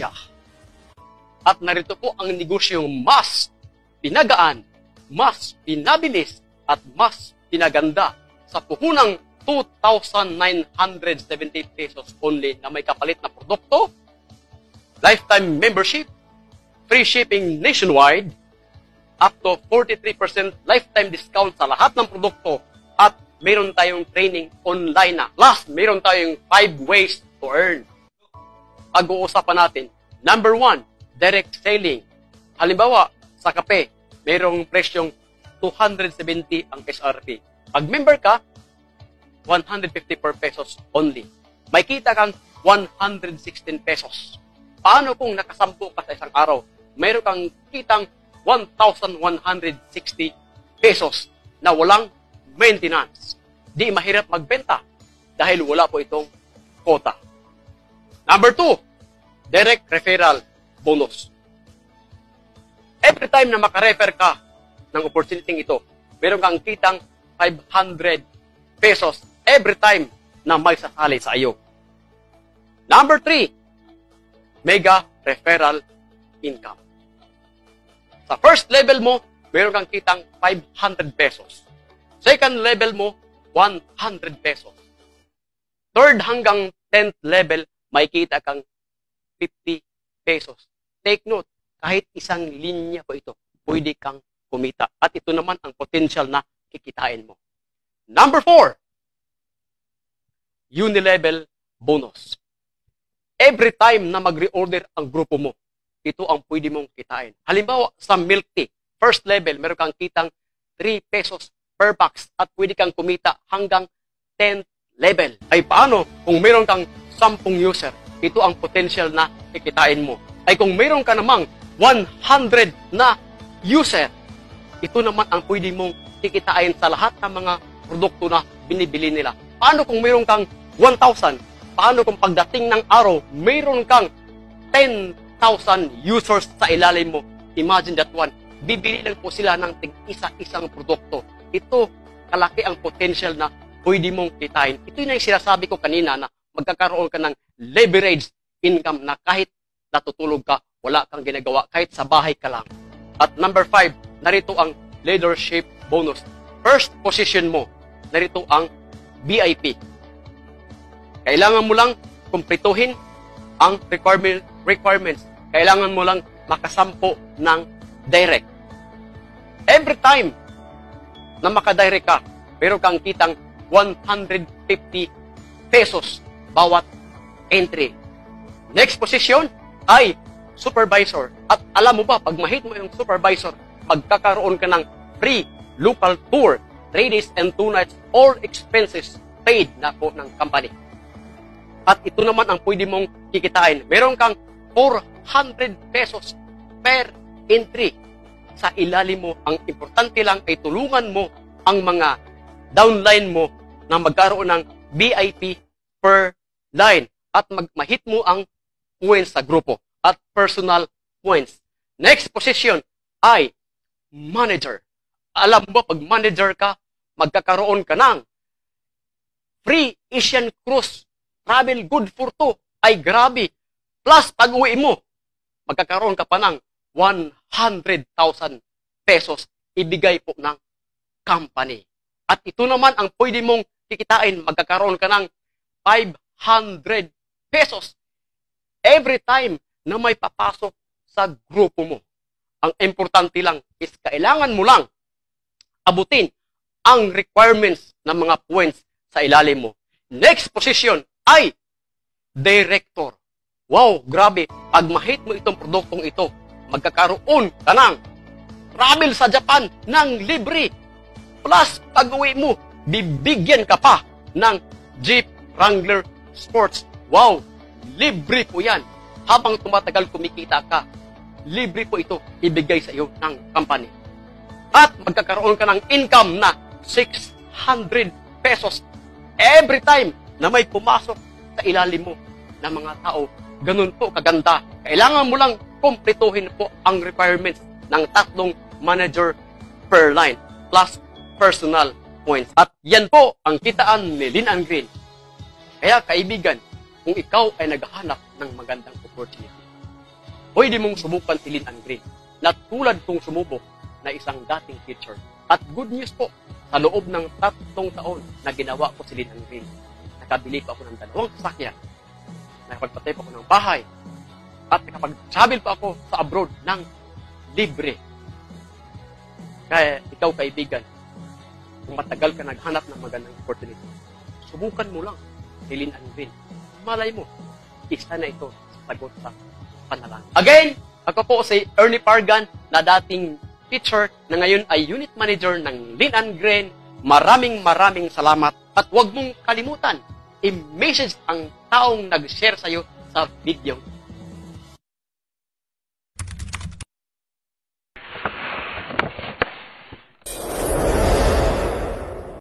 ka. At narito po ang negosyong mas pinagaan, mas pinabilis, at mas pinaganda sa puhunang 2,970 pesos only na may kapalit na produkto, lifetime membership, free shipping nationwide, up to 43% lifetime discount sa lahat ng produkto, at meron tayong training online na. Last, meron tayong 5 ways to earn. Pag-uusapan natin, number 1, direct selling. Halimbawa, sa kape, merong presyong 270 ang SRP. Pag member ka, 150 per pesos only. May kita kang 116 pesos. Paano kung nakasampu ka sa isang araw? Meron kang kitang 1,160 pesos na walang maintenance. Di mahirap magbenta dahil wala po itong quota. Number 2, direct referral bonus. Every time na makarefer ka ng opportunity ito, meron kang kitang 500 pesos every time na may sasali sa iyo. Number 3, mega referral income. Sa first level mo, meron kang kitang 500 pesos. Second level mo, 100 pesos. Third hanggang 10th level, may kita kang 50 pesos. Take note, kahit isang linya po ito, pwede kang kumita. At ito naman ang potential na kikitain mo. Number 4, unilevel bonus. Every time na mag-reorder ang grupo mo, ito ang pwede mong kitain. Halimbawa, sa milk tea, first level, meron kang kitang 3 pesos per box at pwede kang kumita hanggang 10th level. Ay paano kung meron kang 10 user? Ito ang potential na kikitain mo. Ay kung meron ka namang 100 na user, ito naman ang pwede mong kikitain sa lahat ng mga produkto na binibili nila. Paano kung meron kang 1,000? Paano kung pagdating ng araw, meron kang 10,000 users sa ilalim mo? Imagine that one. Bibili lang po sila ng isa-isang produkto. Ito, kalaki ang potential na pwede mong kitain. Ito yung sinasabi ko kanina na magkakaroon ka ng leverage income na kahit natutulog ka, wala kang ginagawa, kahit sa bahay ka lang. At number 5, narito ang leadership bonus. First position mo, narito ang VIP. Kailangan mo lang kumplituhin ang requirements. Kailangan mo lang makasampo ng direct. Every time na makadirect ka, pero kang kitang 150 pesos bawat entry. Next position ay supervisor. At alam mo ba, pag mahit mo yung supervisor, magkakaroon ka ng free local tour, 3 days and 2 nights, all expenses paid na po ng company. At ito naman ang pwede mong kikitain. Meron kang 400 pesos per entry. Sa ilalim mo, ang importante lang ay tulungan mo ang mga downline mo na magkaroon ng VIP per line at mahit mo ang points sa grupo at personal points. Next position ay manager. Alam mo ba, pag manager ka, magkakaroon ka ng free Asian cruise, travel good for 2, ay grabe. Plus, pag uwi mo, magkakaroon ka pa ng 100,000 pesos ibigay po ng company. At ito naman ang pwede mong kikitain, magkakaroon ka ng 500 pesos every time na may papasok sa grupo mo. Ang importante lang is kailangan mo lang abutin ang requirements ng mga points sa ilalim mo. Next position ay director. Wow, grabe. Pag mahit mo itong produktong ito, magkakaroon ka ng travel sa Japan ng libre. Plus, pag uwi mo, bibigyan ka pa ng Jeep Wrangler Sports. Wow, libre po yan. Habang tumatagal kumikita ka, libre po ito ibigay sa iyo ng company. At magkakaroon ka ng income na 600 pesos every time na may pumasok sa ilalim mo ng mga tao. Ganun po kaganda. Kailangan mo lang kumpletuhin po ang requirements ng 3 manager per line plus personal points. At yan po ang kitaan ni Lean and Green. Kaya kaibigan, kung ikaw ay naghahanap ng magandang opportunity, pwede mong subukan si Lynn Ann Green na tulad kong sumubok na isang dating teacher. At good news po, sa loob ng 3 taon na ginawa ko si Lynn Ann Green, nakabili pa ako ng 2 sasakyan, nakapagpatay pa ako ng bahay, at nakapag-travel pa ako sa abroad ng libre. Kaya ikaw, kaibigan, kung matagal ka naghanap ng magandang opportunity, subukan mo lang si Lynn Ann Green. Malay mo, isa na ito sagot sa panalangin. Again, ako po si Ernie Pargan, na dating teacher na ngayon ay unit manager ng Lynn Ann Green. Maraming salamat at huwag mong kalimutan i-message ang taong nag-share sa'yo sa video